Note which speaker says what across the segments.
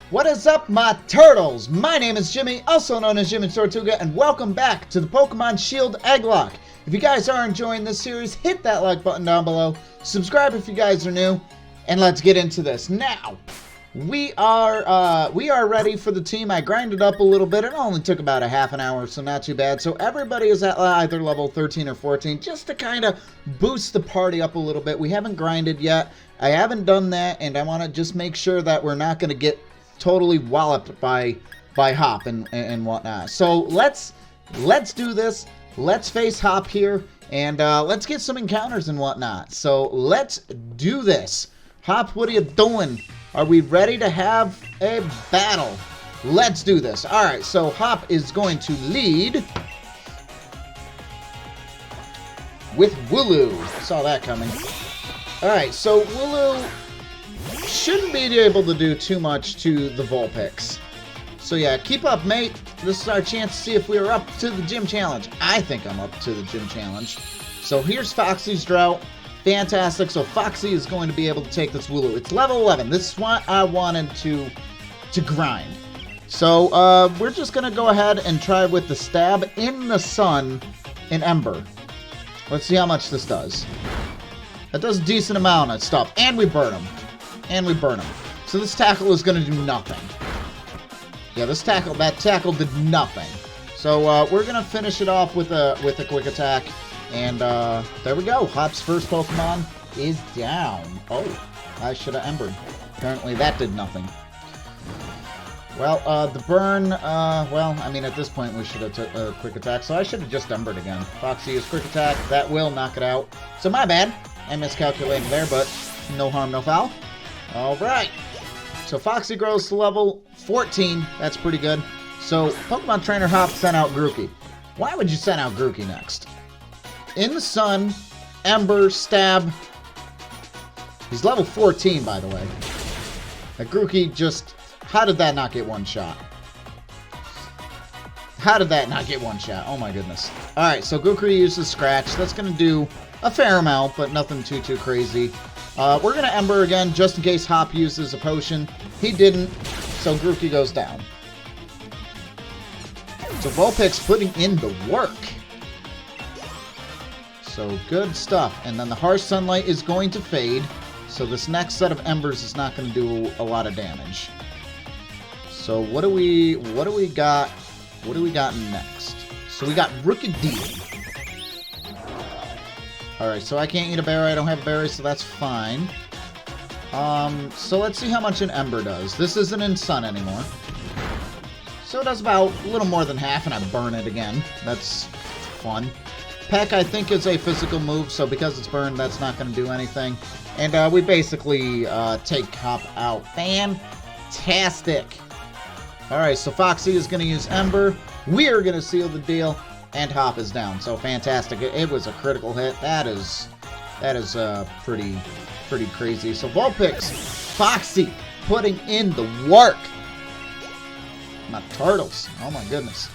Speaker 1: What is up, my turtles? My name is Jimmy, also known as YmmijTortuga, and welcome back to the Pokemon Shield Egglocke. If you guys are enjoying this series, hit that like button down below, subscribe if you guys are new, and let's get into this. Now, we are ready for the team. I grinded up a little bit. It only took about a half an hour, so not too bad. So everybody is at either level 13 or 14, just to kind of boost the party up a little bit. We haven't grinded yet. I haven't done that, and I want to just make sure that we're not going to get totally walloped by Hop and whatnot. So let's do this. Let's face Hop here, and let's get some encounters and whatnot. So let's do this. Hop, what are you doing? Are we ready to have a battle? Let's do this. All right, so Hop is going to lead with Wooloo. Saw that coming. All right, so Wooloo shouldn't be able to do too much to the Vulpix. So yeah, keep up, mate. This is our chance to see if we are up to the gym challenge. I think I'm up to the gym challenge. So here's Foxy's Drought. Fantastic. So Foxy is going to be able to take this Wooloo. It's level 11. This is what I wanted to grind. So we're just going to go ahead and try with the Stab in the Sun in Ember. Let's see how much this does. That does a decent amount of stuff. And we burn him. So this tackle is going to do nothing. Yeah, that tackle did nothing. So we're going to finish it off with a quick attack. And there we go. Hop's first Pokemon is down. Oh, I should have Embered. Apparently that did nothing. Well, the burn, well, I mean, at this point we should have took a quick attack. So I should have just Embered again. Foxy is quick attack. That will knock it out. So my bad. I miscalculated there, but no harm, no foul. Alright, so Foxy grows to level 14. That's pretty good. So Pokemon Trainer Hop sent out Grookey. Why would you send out Grookey next? In the Sun, Ember, Stab. He's level 14, by the way. That Grookey just... How did that not get one shot? How did that not get one shot? Oh my goodness. Alright, so Grookey uses Scratch. That's going to do a fair amount, but nothing too crazy. We're going to Ember again, just in case Hop uses a potion. He didn't, so Grookey goes down. So Vulpix putting in the work. So good stuff. And then the harsh sunlight is going to fade, so this next set of Embers is not going to do a lot of damage. So what do we got? What do we got next? So we got Rookidee. Alright, so I can't eat a berry. I don't have a berry, so that's fine. So let's see how much an Ember does. This isn't in Sun anymore. So it does about a little more than half, and I burn it again. That's fun. Peck, I think, is a physical move, so because it's burned, that's not going to do anything. And we basically take Hop out. Fantastic! Alright, so Foxy is going to use Ember. We're going to seal the deal. And Hop is down, so fantastic. It was a critical hit. That is pretty crazy. So Vulpix, Foxy putting in the work. My turtles. Oh my goodness.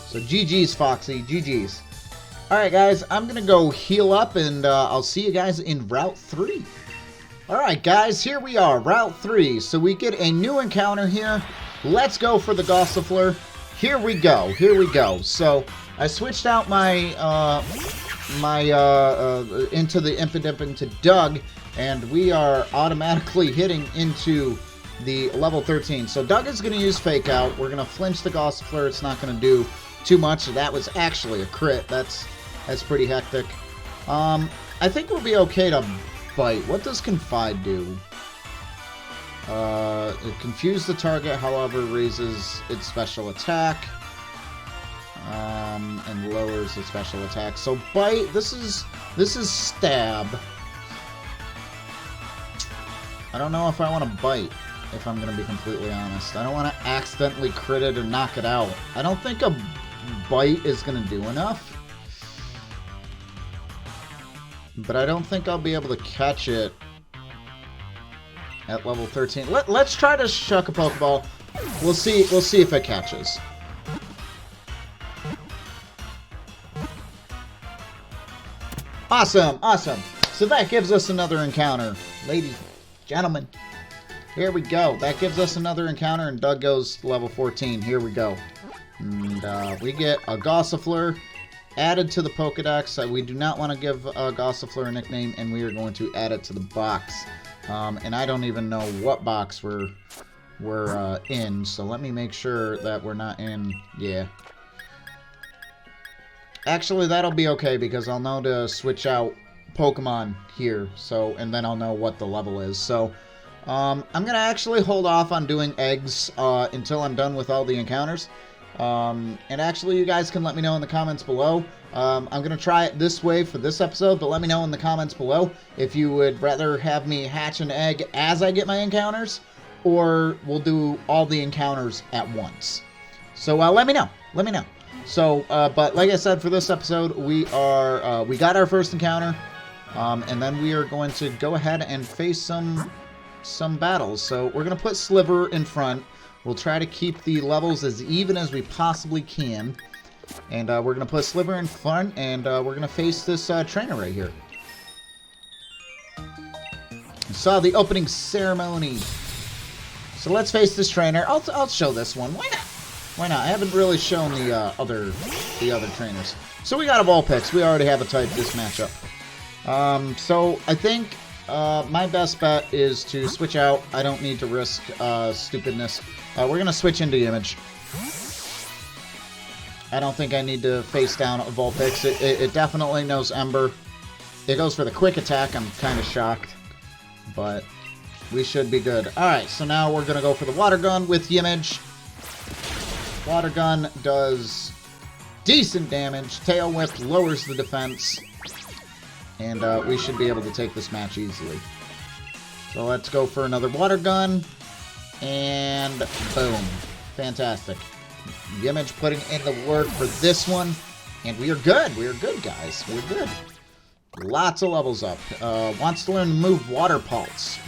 Speaker 1: So GG's, Foxy. GG's. Alright guys, I'm gonna go heal up, and I'll see you guys in Route 3. Alright guys, here we are, Route 3. So we get a new encounter here. Let's go for the Gossifleur. Here we go. So I switched out my into the Impidimp into Doug, and we are automatically hitting into the level 13. So Doug is going to use Fake Out. We're going to flinch the Gossifleur. It's not going to do too much. That was actually a crit. That's pretty hectic. I think we'll be okay to Bite. What does Confide do? It confuses the target, however, raises its special attack. And lowers its special attack. So Bite, this is Stab. I don't know if I want to Bite, if I'm going to be completely honest. I don't want to accidentally crit it or knock it out. I don't think a Bite is going to do enough. But I don't think I'll be able to catch it at level 13. Let's try to chuck a Pokeball. We'll see if it catches. Awesome. So that gives us another encounter. Ladies, gentlemen, Here we go. That gives us another encounter, and Doug goes level 14. Here we go. And we get a Gossifleur added to the Pokedex. We do not want to give Gossifleur a nickname, and we are going to add it to the box. And I don't even know what box we're in, so let me make sure that we're not in. Yeah. Actually, that'll be okay, because I'll know to switch out Pokemon here, so, and then I'll know what the level is. So, I'm gonna actually hold off on doing eggs until I'm done with all the encounters. And actually, you guys can let me know in the comments below. I'm gonna try it this way for this episode, but let me know in the comments below if you would rather have me hatch an egg as I get my encounters, or we'll do all the encounters at once. So let me know. Let me know. So, but like I said, for this episode, we got our first encounter, and then we are going to go ahead and face some battles. So we're going to put Sliver in front. We'll try to keep the levels as even as we possibly can. And we're going to put Sliver in front, and we're going to face this trainer right here. I saw the opening ceremony. So let's face this trainer. I'll show this one. Why not? Why not? I haven't really shown the other trainers. So we got a Vulpix. We already have a type this matchup. So I think my best bet is to switch out. I don't need to risk stupidness. We're gonna switch into Image. I don't think I need to face down a Vulpix. It definitely knows Ember. It goes for the quick attack. I'm kind of shocked, but we should be good. Alright, so now we're going to go for the Water Gun with Yimmage. Water Gun does decent damage. Tail Whip lowers the defense. And we should be able to take this match easily. So let's go for another Water Gun. And boom. Fantastic. Yimmage putting in the work for this one. And we are good. We are good, guys. We're good. Lots of levels up. Wants to learn the move Water Pulse.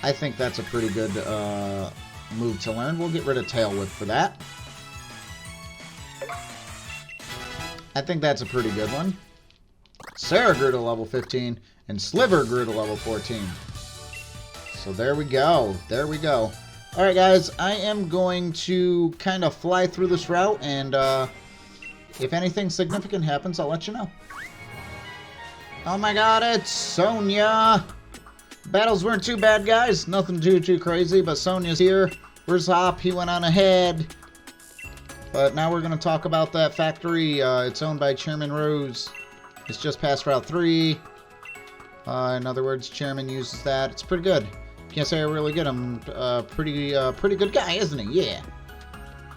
Speaker 1: I think that's a pretty good move to learn. We'll get rid of Tail Whip for that. I think that's a pretty good one. Sarah grew to level 15, and Sliver grew to level 14. So there we go. There we go. Alright, guys. I am going to kind of fly through this route, and if anything significant happens, I'll let you know. Oh my god, it's Sonia! Battles weren't too bad, guys. Nothing too crazy, but Sonia's here. Where's Hop? He went on ahead. But now we're going to talk about that factory. It's owned by Chairman Rose. It's just past Route 3. In other words, Chairman uses that. It's pretty good. Can't say I really get him. Pretty good guy, isn't he? Yeah.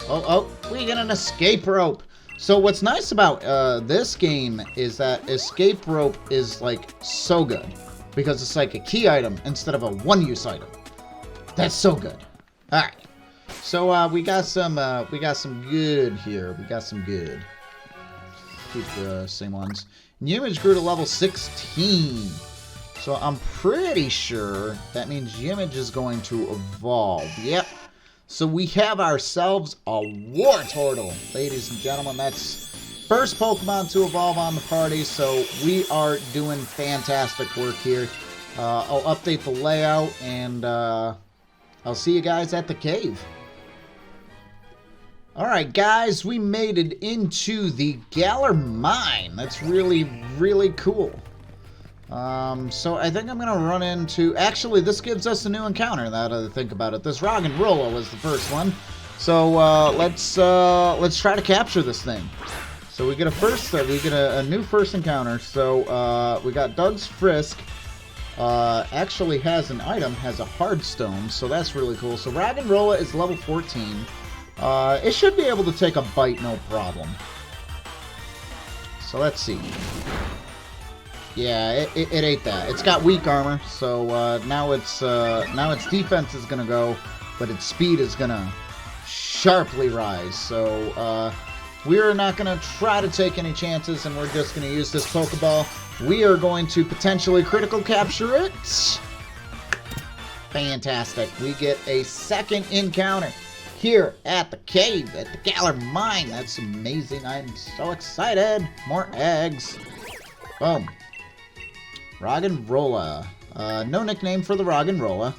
Speaker 1: Oh, we get an escape rope. So what's nice about this game is that escape rope is like so good. Because it's like a key item instead of a one-use item. That's so good. Alright. So we got some good here. We got some good. Keep the same ones. Yimmage grew to level 16. So I'm pretty sure that means Yimmage is going to evolve. Yep. So we have ourselves a Wartortle. Ladies and gentlemen, that's first Pokemon to evolve on the party, so we are doing fantastic work here. I'll update the layout, and I'll see you guys at the cave. Alright, guys, we made it into the Galar Mine. That's really cool. So I think I'm going to run into... Actually, this gives us a new encounter, now that I think about it. This Roggenrola was the first one. So let's try to capture this thing. So we get a new first encounter. So we got Doug's Frisk. Actually has an item, has a Hardstone, so that's really cool. So Roggenrola is level 14. It should be able to take a bite, no problem. So let's see. Yeah, it ate that. It's got weak armor, so now its defense is gonna go, but its speed is gonna sharply rise. So we're not gonna try to take any chances, and we're just gonna use this Pokeball. We are going to potentially critical capture it. Fantastic. We get a second encounter here at the cave, at the Galar Mine. That's amazing. I'm so excited. More eggs. Boom. Roggenrola. No nickname for the Roggenrola.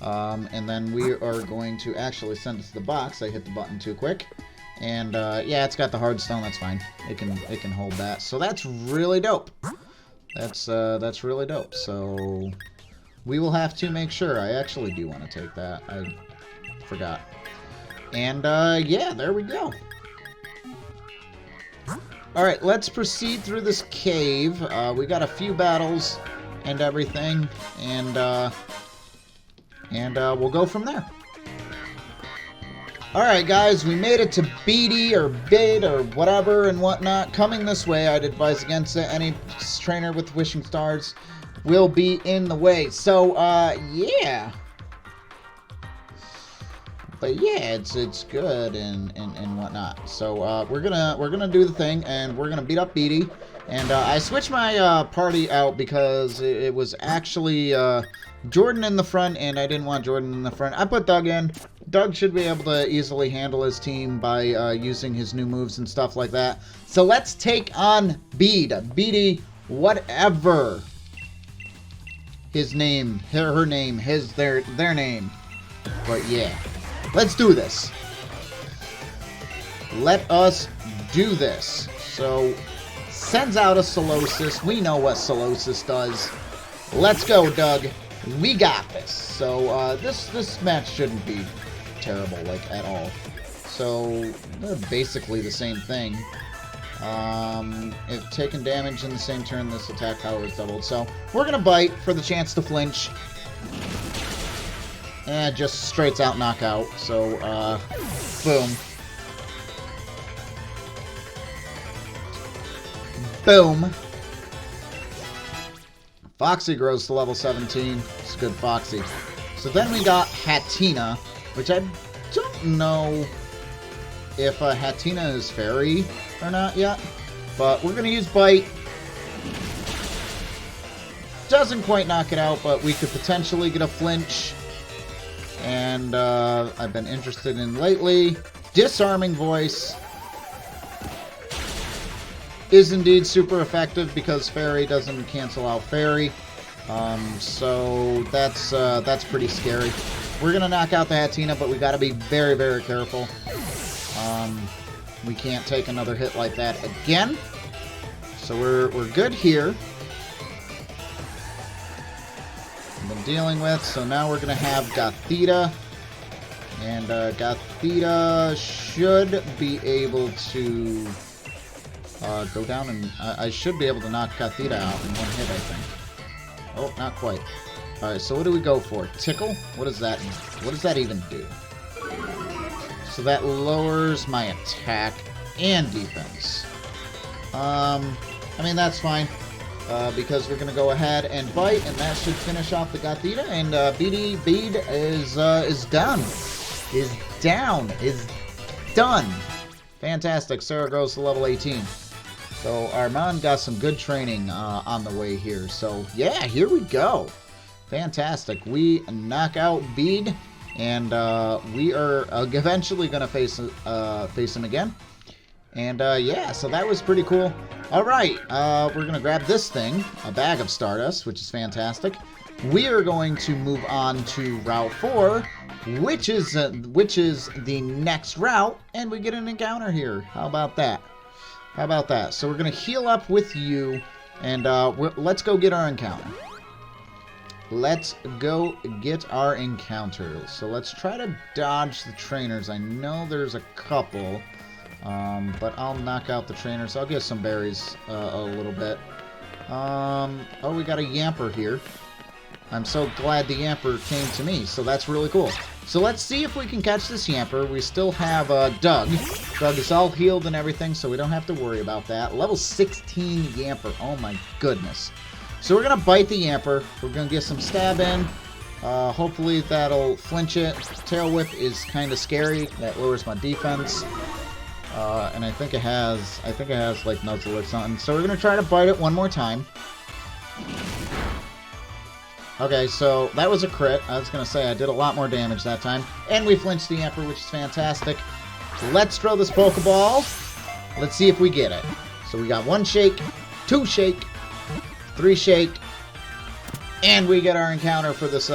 Speaker 1: And then we are going to actually send it to the box. I hit the button too quick. And yeah, it's got the hard stone. That's fine. It can hold that. So that's really dope. That's really dope. So we will have to make sure. I actually do want to take that. I forgot. And yeah, there we go. All right, let's proceed through this cave. We got a few battles and everything, and we'll go from there. Alright guys, we made it to Beatty or Bid or whatever and whatnot. Coming this way, I'd advise against it. Any trainer with wishing stars will be in the way. So, yeah. But yeah, it's good and whatnot. So, we're gonna do the thing, and we're gonna beat up Beatty. And I switched my party out because it was actually Jordan in the front, and I didn't want Jordan in the front. I put Doug in. Doug should be able to easily handle his team by using his new moves and stuff like that. So let's take on Beatty, whatever his name, her name, their name. But yeah, let's do this. Let us do this. So sends out a Solosis. We know what Solosis does. Let's go, Doug. We got this. So this match shouldn't be terrible, like, at all. So they're basically the same thing. If taking damage in the same turn, this attack power is doubled. So we're gonna bite for the chance to flinch. And just straight out knockout. So boom. Boom. Foxy grows to level 17. It's a good Foxy. So then we got Hatina, which I don't know if Hatina is fairy or not yet. But we're going to use Bite. Doesn't quite knock it out, but we could potentially get a flinch. And I've been interested in lately. Disarming Voice is indeed super effective because Fairy doesn't cancel out Fairy. So that's pretty scary. We're gonna knock out the Hatina, but we gotta be very, very careful. We can't take another hit like that again. So we're good here. I've been dealing with. So now we're gonna have Gothita. And Gothita should be able to go down, and I should be able to knock Gothita out in one hit, I think. Oh, not quite. Alright, so what do we go for? Tickle? What does that even do? So that lowers my attack and defense. I mean, that's fine. Because we're gonna go ahead and bite, and that should finish off the Gothita, and Bead is done. Is done. Fantastic. Sarah grows to level 18. So Armand got some good training on the way here. So yeah, here we go. Fantastic. We knock out Bead, and we are eventually going to face him again. And yeah, so that was pretty cool. All right, we're going to grab this thing, a bag of Stardust, which is fantastic. We are going to move on to Route 4, which is the next route, and we get an encounter here. How about that? How about that? So we're going to heal up with you, and let's go get our encounter. Let's go get our encounter. So let's try to dodge the trainers. I know there's a couple, but I'll knock out the trainers. I'll get some berries a little bit. Oh, we got a Yamper here. I'm so glad the Yamper came to me, so that's really cool. So let's see if we can catch this Yamper. We still have Doug. Doug is all healed and everything, so we don't have to worry about that. Level 16 Yamper. Oh my goodness. So we're going to bite the Yamper. We're going to get some stab in. Hopefully that'll flinch it. Tail Whip is kind of scary. That lowers my defense. And I think it has like Nuzzle or something. So we're going to try to bite it one more time. Okay, so that was a crit. I was going to say I did a lot more damage that time. And we flinched the Emperor, which is fantastic. Let's throw this Pokeball. Let's see if we get it. So we got 1 shake, 2 shake, 3 shake, And we get our encounter for this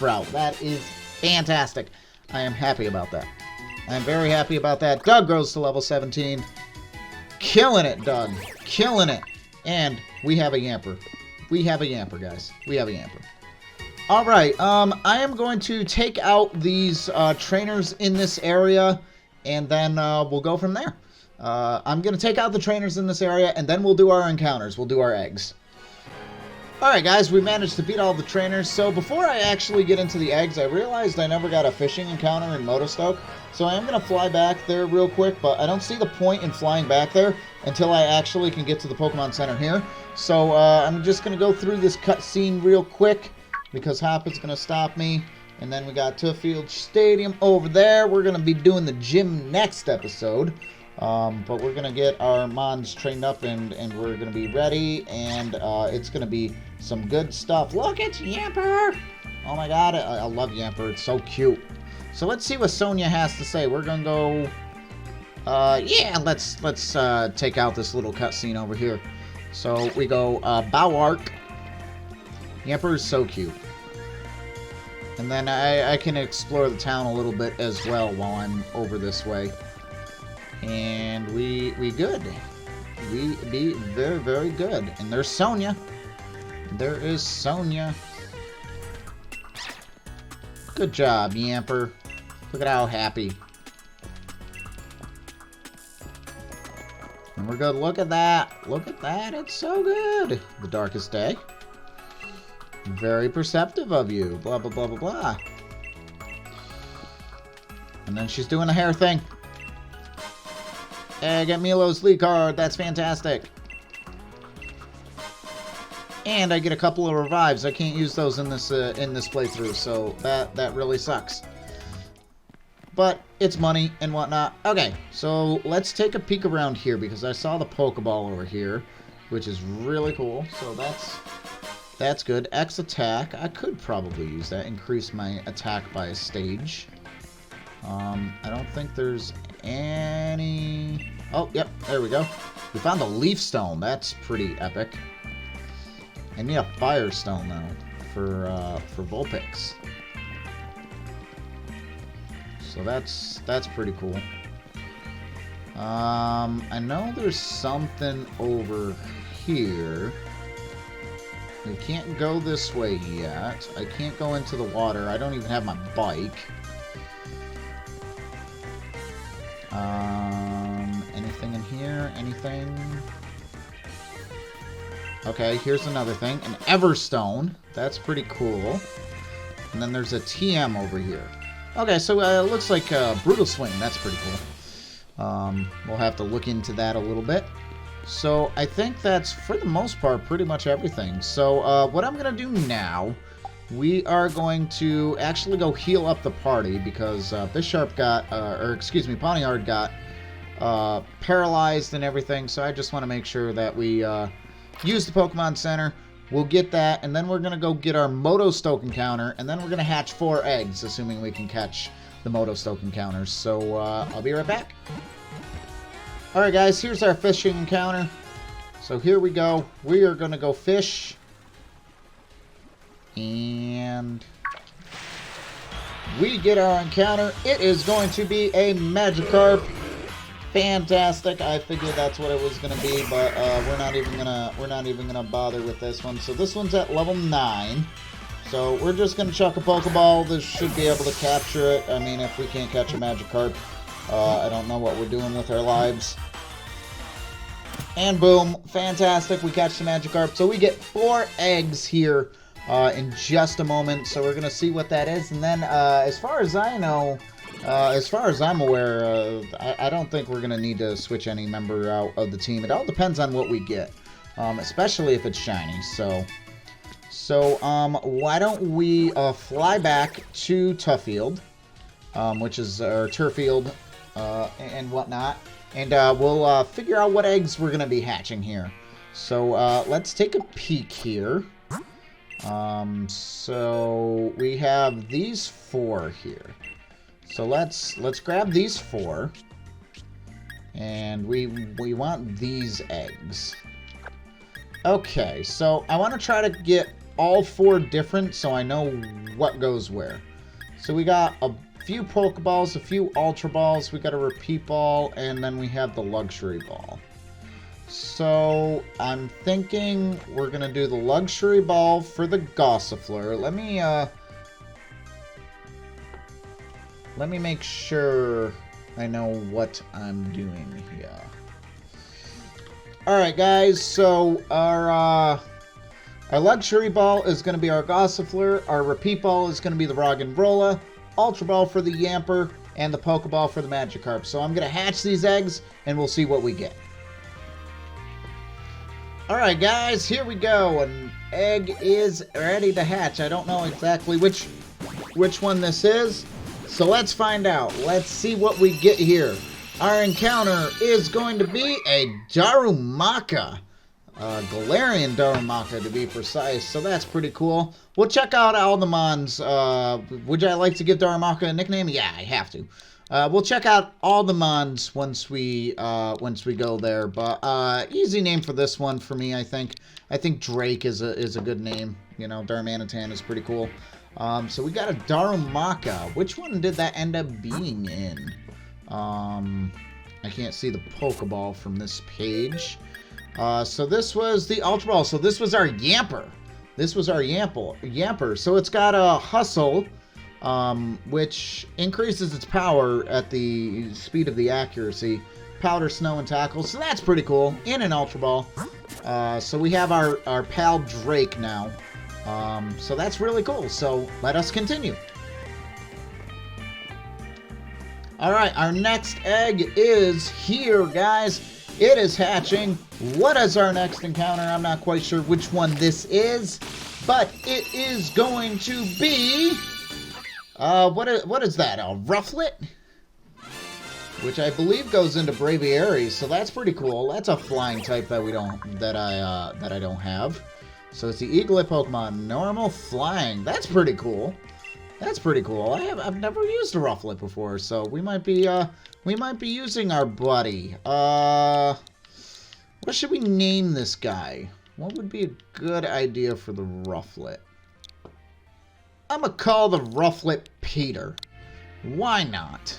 Speaker 1: route. That is fantastic. I am happy about that. I'm very happy about that. Doug grows to level 17. Killing it, Doug. Killing it. And we have a Yamper. We have a Yamper, guys. We have a Yamper. Alright, I am going to take out these trainers in this area, and then we'll go from there. I'm going to take out the trainers in this area, and then we'll do our encounters. We'll do our eggs. Alright guys, we managed to beat all the trainers. So before I actually get into the eggs, I realized I never got a fishing encounter in Motostoke. So I am going to fly back there real quick, but I don't see the point in flying back there until I actually can get to the Pokemon Center here. So I'm just going to go through this cutscene real quick because Hop is going to stop me. And then we got Turffield Stadium over there. We're going to be doing the gym next episode. But we're going to get our Mons trained up and we're going to be ready. And it's going to be some good stuff. Look, it's Yamper! Oh my god, I love Yamper. It's so cute. So let's see what Sonia has to say. We're going to go... yeah, let's take out this little cutscene over here. So we go Bowark. Yamper is so cute. And then I can explore the town a little bit as well while I'm over this way. And we good. We be very, very good. And there's Sonia. There is Sonia. Good job, Yamper. Look at how happy. And we're good. Look at that. Look at that. It's so good. The darkest day. Very perceptive of you. Blah, blah, blah, blah, blah. And then she's doing the hair thing. Hey, I got Milo's lead card. That's fantastic. And I get a couple of revives. I can't use those in this playthrough, so that really sucks. But it's money and whatnot. Okay, so let's take a peek around here because I saw the Pokeball over here, which is really cool. So that's good. X attack. I could probably use that. Increase my attack by a stage. I don't think there's any... Oh, yep, there we go. We found a Leaf Stone. That's pretty epic. I need a Fire Stone, though, for Vulpix. So that's pretty cool. I know there's something over here. We can't go this way yet. I can't go into the water. I don't even have my bike. Anything in here? Anything? Okay, here's another thing. An Everstone. That's pretty cool. And then there's a TM over here. Okay, so it looks like Brutal Swing. That's pretty cool. We'll have to look into that a little bit. So I think that's, for the most part, pretty much everything. So what I'm going to do now, we are going to actually go heal up the party because Bisharp got, Pawniard got paralyzed and everything. So I just want to make sure that we use the Pokemon Center. We'll get that, and then we're going to go get our Motostoke encounter, and then we're going to hatch 4 eggs, assuming we can catch the Motostoke encounters. So I'll be right back. Alright guys, here's our fishing encounter. So here we go. We are going to go fish. And we get our encounter. It is going to be a Magikarp. Fantastic. I figured that's what it was going to be, but we're not even gonna bother with this one. So this one's at level 9. So we're just going to chuck a Pokeball. This should be able to capture it. I mean, if we can't catch a Magikarp, I don't know what we're doing with our lives. And boom, fantastic. We catch the Magikarp. So we get 4 eggs here in just a moment. So we're going to see what that is. And then as far as I know, as far as I'm aware, I don't think we're going to need to switch any member out of the team. It all depends on what we get, especially if it's shiny. So why don't we fly back to Turffield, which is our Turffield and whatnot, and we'll figure out what eggs we're going to be hatching here. So let's take a peek here. So we have these 4 here. So let's grab these 4, and we want these eggs. Okay, so I want to try to get all 4 different so I know what goes where. So we got a few Pokeballs, a few Ultra Balls, we got a Repeat Ball, and then we have the Luxury Ball. So I'm thinking we're going to do the Luxury Ball for the Gossifleur. Let me make sure I know what I'm doing here. Alright guys, so our Luxury Ball is going to be our Gossifleur, our Repeat Ball is going to be the Roggenrola, Ultra Ball for the Yamper, and the Pokeball for the Magikarp. So I'm going to hatch these eggs, and we'll see what we get. Alright guys, here we go. An egg is ready to hatch. I don't know exactly which one this is, so let's find out. Let's see what we get here. Our encounter is going to be a Darumaka. Galarian Darumaka to be precise, so that's pretty cool. We'll check out all the mons. Would I like to give Darumaka a nickname? Yeah, I have to. We'll check out all the mons once we go there. But easy name for this one for me, I think. I think Drake is a good name. You know, Darmanitan is pretty cool. So we got a Darumaka. Which one did that end up being in? I can't see the Pokeball from this page. So this was the Ultra Ball. So this was our Yamper. This was our Yamper. So it's got a Hustle, which increases its power at the speed of the accuracy. Powder, Snow, and Tackle. So that's pretty cool. In an Ultra Ball. So we have our pal Drake now. So that's really cool. So let us continue. Alright, our next egg is here, guys. It is hatching. What is our next encounter? I'm not quite sure which one this is, but it is going to be... what is that? A Rufflet? Which I believe goes into Braviary, so that's pretty cool. That's a flying type that I don't have. So it's the Egglocke Pokemon. Normal flying. That's pretty cool. That's pretty cool. I've never used a Rufflet before, so we might be using our buddy. What should we name this guy? What would be a good idea for the Rufflet? I'm gonna call the Rufflet Peter. Why not?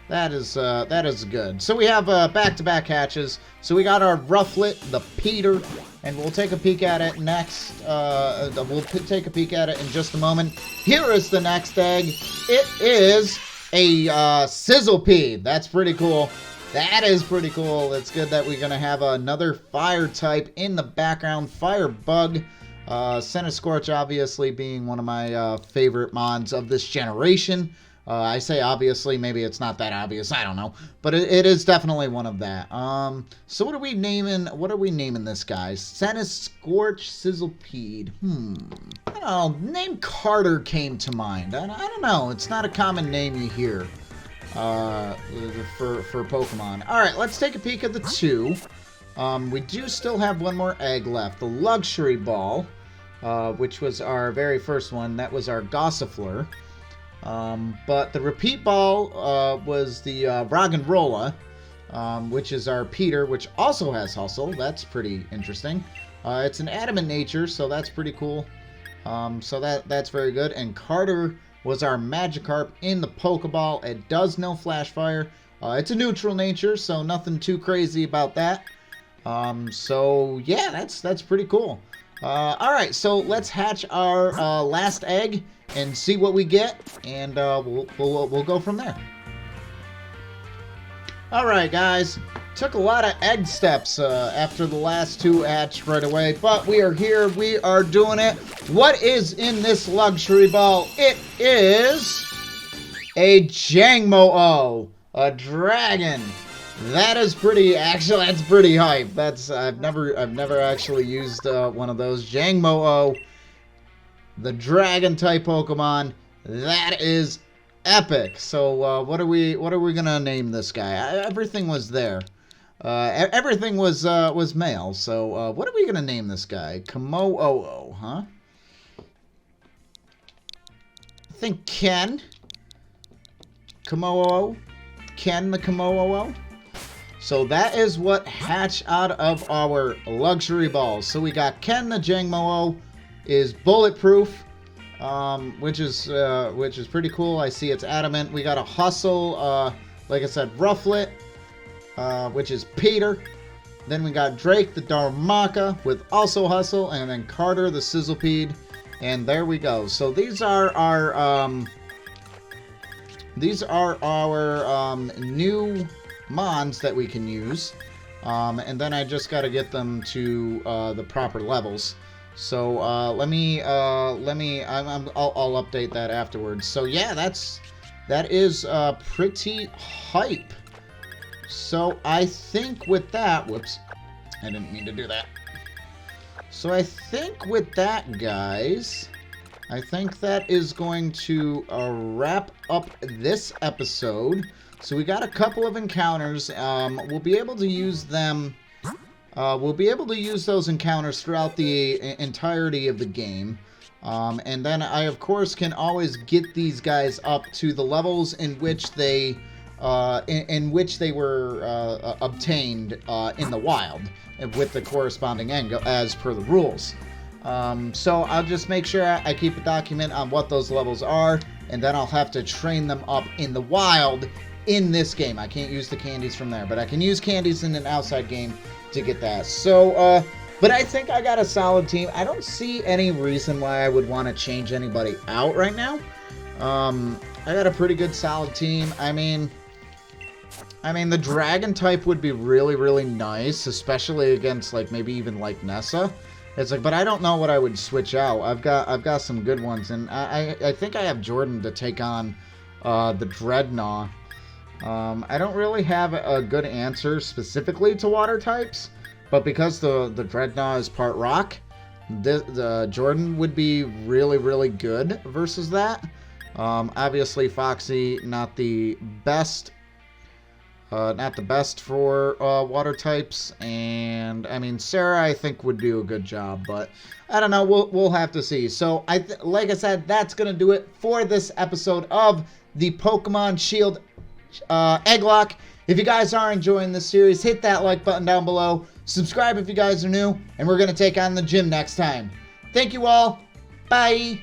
Speaker 1: That is good. So we have back-to-back hatches. So we got our Rufflet, the Peter, and we'll take a peek at it next. We'll take a peek at it in just a moment. Here is the next egg. It is a Sizzlepede. That's pretty cool. That is pretty cool. It's good that we're gonna have another fire type in the background. Firebug. Centiskorch obviously being one of my favorite mons of this generation. I say obviously, maybe it's not that obvious, I don't know. But it is definitely one of that. So what are we naming this guy? Centiskorch Sizzlepede. I don't know, name Carter came to mind. I don't know, it's not a common name you hear for Pokemon. Alright, let's take a peek at the 2. We do still have one more egg left. The Luxury Ball, which was our very first one. That was our Gossifleur. But the Repeat Ball was the Roggenrola, which is our Peter, which also has Hustle. That's pretty interesting. It's an adamant nature, so that's pretty cool. So that's very good. And Carter was our Magikarp in the Pokeball. It does know Flash Fire. It's a neutral nature, so nothing too crazy about that. So yeah, that's pretty cool. Alright, so let's hatch our last egg and see what we get, and we'll go from there. Alright guys, took a lot of egg steps after the last 2 hatched right away, but we are here, we are doing it. What is in this Luxury Ball? It is a Jangmo-O, a dragon. That is pretty, actually, that's pretty hype. I've never actually used one of those. Jangmo-O, the dragon type Pokemon. That is epic. So what are we gonna name this guy? Everything was there. Everything was male. So what are we gonna name this guy? Kamo-O-O, huh? I think Ken. Kamo-O-O. Ken the Kamo-O-O. So that is what hatched out of our Luxury Balls. So we got Ken the Jangmo-O, is bulletproof, which is pretty cool. I see it's adamant. We got a Hustle, like I said, Rufflet, which is Peter. Then we got Drake the Darmaka with also Hustle, and then Carter the Sizzlepede, and there we go. So these are our new mons that we can use, and then I just got to get them to the proper levels. So I'll update that afterwards. So yeah, that is pretty hype. So I think with that, whoops, I didn't mean to do that. So I think with that, guys, I think that is going to wrap up this episode. So we got a couple of encounters. We'll be able to use them. We'll be able to use those encounters throughout the entirety of the game. And then I, of course, can always get these guys up to the levels in which they were obtained in the wild with the corresponding angle as per the rules. So I'll just make sure I keep a document on what those levels are, and then I'll have to train them up in the wild in this game. I can't use the candies from there, but I can use candies in an outside game to get that. So, but I think I got a solid team. I don't see any reason why I would want to change anybody out right now. I got a pretty good solid team. I mean, the dragon type would be really, really nice, especially against, like, maybe even like Nessa. It's like, but I don't know what I would switch out. I've got some good ones, and I think I have Jordan to take on the Dreadnought. I don't really have a good answer specifically to water types, but because the Dreadnought is part rock, the Jordan would be really, really good versus that. Obviously, Foxy not the best for water types, and I mean Sarah I think would do a good job, but I don't know. We'll have to see. So like I said, that's gonna do it for this episode of the Pokemon Shield Egglocke. If you guys are enjoying this series, hit that like button down below. Subscribe if you guys are new, and we're gonna take on the gym next time. Thank you all. Bye.